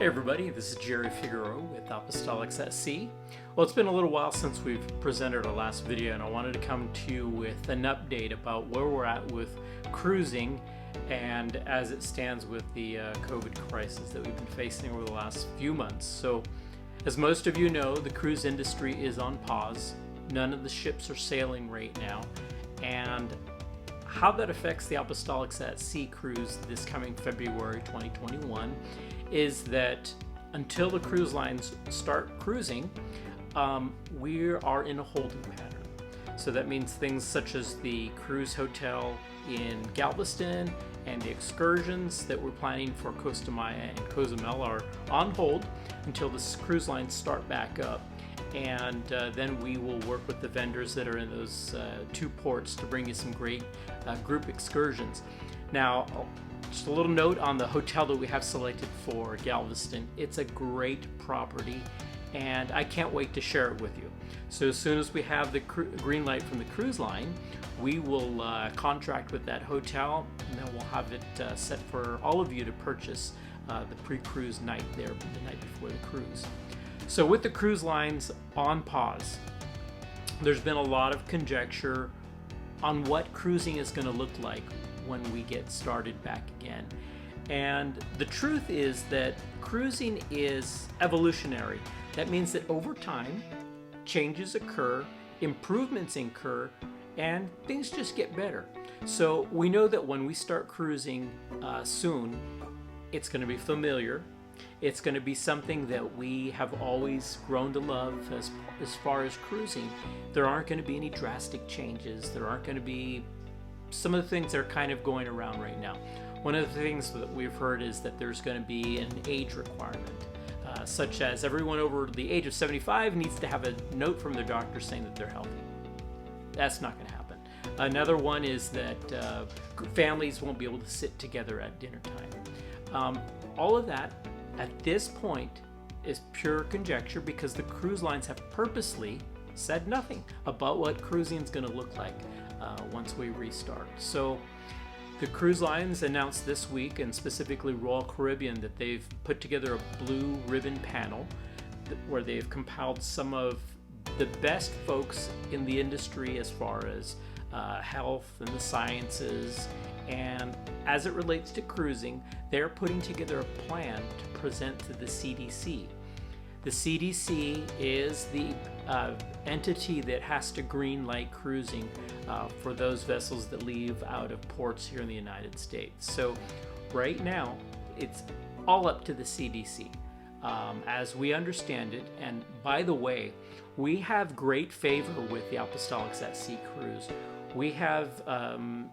Hey everybody, this is Jerry Figueroa with Apostolics at Sea. Well, it's been a little while since we've presented our last video, and I wanted to come to you with an update about where we're at with cruising and as it stands with the COVID crisis that we've been facing over the last few months. So, as most of you know, the cruise industry is on pause. None of the ships are sailing right now, and how that affects the Apostolics at Sea cruise this coming February 2021 is that until the cruise lines start cruising, we are in a holding pattern. So that means things such as the cruise hotel in Galveston and the excursions that we're planning for Costa Maya and Cozumel are on hold until the cruise lines start back up. And then we will work with the vendors that are in those two ports to bring you some great group excursions. Now, just a little note on the hotel that we have selected for Galveston. It's a great property, and I can't wait to share it with you. So as soon as we have the green light from the cruise line, we will contract with that hotel, and then we'll have it set for all of you to purchase the pre-cruise night there, the night before the cruise. So with the cruise lines on pause, there's been a lot of conjecture on what cruising is going to look like when we get started back again. And the truth is that cruising is evolutionary. That means that over time, changes occur, improvements occur, and things just get better. So we know that when we start cruising soon, it's going to be familiar. It's going to be something that we have always grown to love as far as cruising. There aren't going to be any drastic changes. There aren't going to be some of the things that are kind of going around right now. One of the things that we've heard is that there's going to be an age requirement, such as everyone over the age of 75 needs to have a note from their doctor saying that they're healthy. That's not going to happen. Another one is that families won't be able to sit together at dinner time. All of that at this point is pure conjecture because the cruise lines have purposely said nothing about what cruising is going to look like once we restart. So the cruise lines announced this week, and specifically Royal Caribbean, that they've put together a blue ribbon panel where they've compiled some of the best folks in the industry as far as health and the sciences. And as it relates to cruising, they're putting together a plan to present to the CDC. The CDC is the entity that has to green light cruising for those vessels that leave out of ports here in the United States. So right now, it's all up to the CDC as we understand it. And by the way, we have great favor with the Apostolics at Sea cruise. We have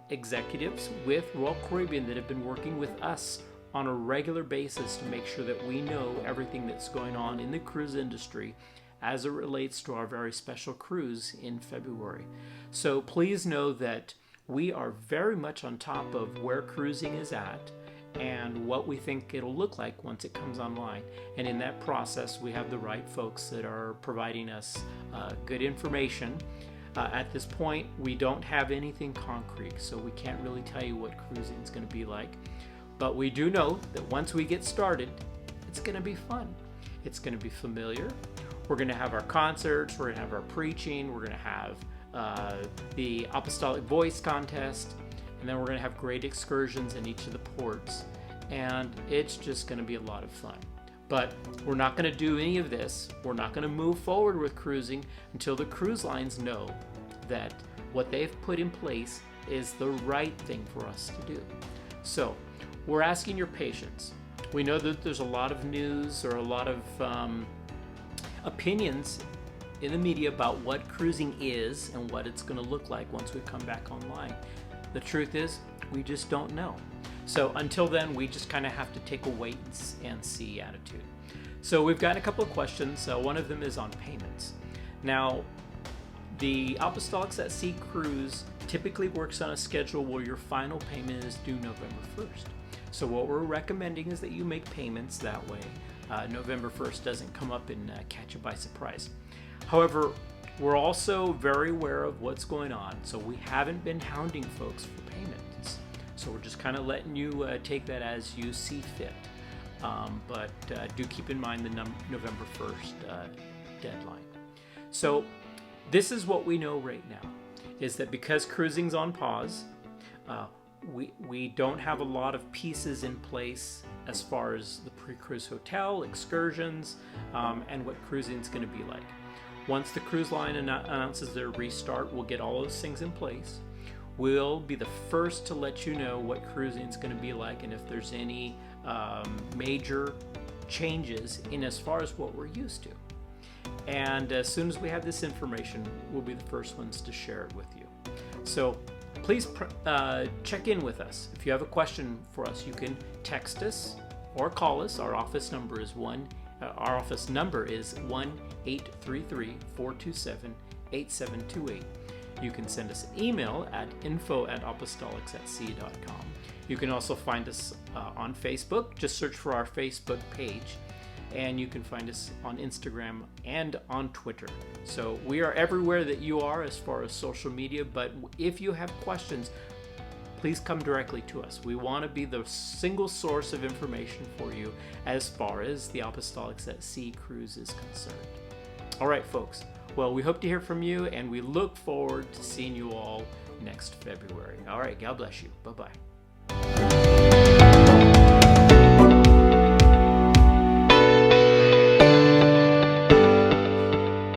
executives with Royal Caribbean that have been working with us on a regular basis to make sure that we know everything that's going on in the cruise industry as it relates to our very special cruise in February. So please know that we are very much on top of where cruising is at and what we think it'll look like once it comes online. And in that process, we have the right folks that are providing us good information. At this point, we don't have anything concrete, so we can't really tell you what cruising is going to be like. But we do know that once we get started, it's going to be fun. It's going to be familiar. We're going to have our concerts, we're going to have our preaching, we're going to have the Apostolic Voice Contest, and then we're going to have great excursions in each of the ports. And it's just going to be a lot of fun. But we're not going to do any of this. We're not going to move forward with cruising until the cruise lines know that what they've put in place is the right thing for us to do. So we're asking your patience. We know that there's a lot of news or a lot of opinions in the media about what cruising is and what it's going to look like once we come back online. The truth is, we just don't know. So until then, we just kind of have to take a wait and see attitude. So we've gotten a couple of questions. One of them is on payments. Now, the Apostolics at Sea cruise typically works on a schedule where your final payment is due November 1st. So what we're recommending is that you make payments that way. November 1st doesn't come up and catch you by surprise. However, we're also very aware of what's going on, so we haven't been hounding folks for payments. So we're just kind of letting you take that as you see fit. but do keep in mind the November 1st deadline. So this is what we know right now, is that because cruising's on pause, we don't have a lot of pieces in place as far as the pre-cruise hotel, excursions, and what cruising is going to be like. Once the cruise line announces their restart, we'll get all those things in place. We'll be the first to let you know what cruising is going to be like and if there's any major changes in as far as what we're used to. And as soon as we have this information, we'll be the first ones to share it with you. So please check in with us. If you have a question for us, you can text us or call us. Our office number is 1-833-427-8728. You can send us an email at info@apostolicsatSea.com. You can also find us on Facebook. Just search for our Facebook page. And you can find us on Instagram and on Twitter. So we are everywhere that you are as far as social media, but if you have questions, please come directly to us. We want to be the single source of information for you as far as the Apostolics at Sea cruise is concerned. All right, folks. Well, we hope to hear from you, and we look forward to seeing you all next February. All right, God bless you. Bye-bye.